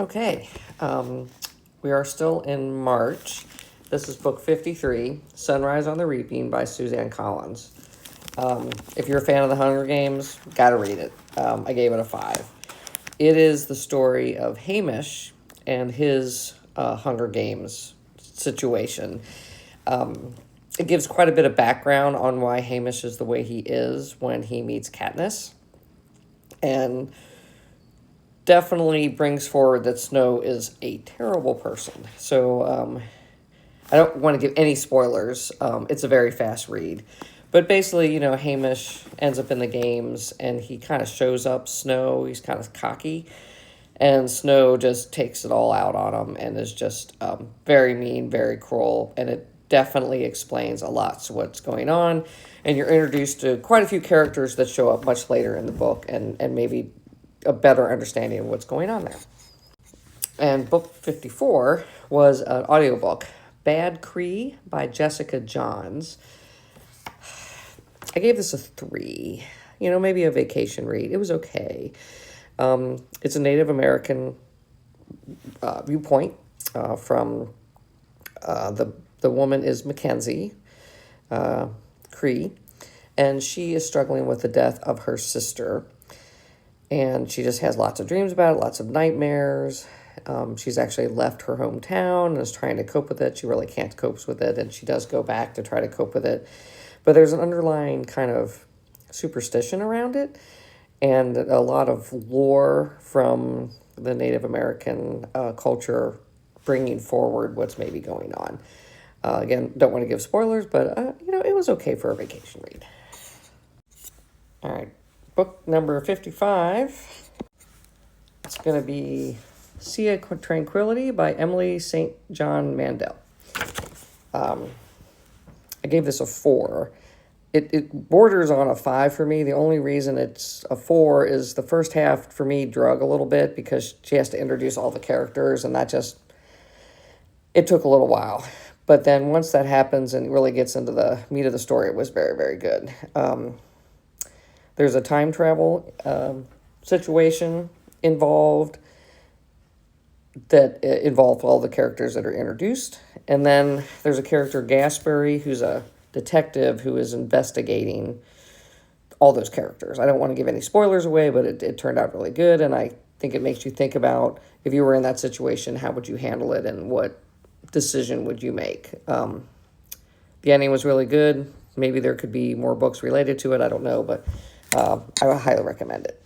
Okay, we are still in March. This is book 53, Sunrise on the Reaping by Suzanne Collins. If you're a fan of the Hunger Games, gotta read it. I gave it a 5. It is the story of Hamish and his Hunger Games situation. It gives quite a bit of background on why Hamish is the way he is when he meets Katniss. And definitely brings forward that Snow is a terrible person. So I don't want to give any spoilers. It's a very fast read. But basically, Hamish ends up in the games and he kind of shows up Snow. He's kind of cocky. And Snow just takes it all out on him and is just very mean, very cruel. And it definitely explains a lot to what's going on. And you're introduced to quite a few characters that show up much later in the book and maybe a better understanding of what's going on there. And book 54 was an audiobook, Bad Cree by Jessica Johns. I gave this a 3. Maybe a vacation read. It was okay. It's a Native American viewpoint from the woman is Mackenzie Cree, and she is struggling with the death of her sister. And she just has lots of dreams about it, lots of nightmares. She's actually left her hometown and is trying to cope with it. She really can't cope with it, and she does go back to try to cope with it. But there's an underlying kind of superstition around it and a lot of lore from the Native American culture bringing forward what's maybe going on. Again, don't want to give spoilers, but, it was okay for a vacation read. All right. Book number 55, it's going to be Sea Tranquility by Emily St. John Mandel. I gave this a 4. It borders on a 5 for me. The only reason it's a 4 is the first half for me drug a little bit because she has to introduce all the characters, and it took a little while. But then once that happens and really gets into the meat of the story, it was very, very good. There's a time travel situation involved that involved all the characters that are introduced. And then there's a character, Gasbury, who's a detective who is investigating all those characters. I don't want to give any spoilers away, but it turned out really good. And I think it makes you think about if you were in that situation, how would you handle it and what decision would you make? The ending was really good. Maybe there could be more books related to it. I don't know, but I highly recommend it.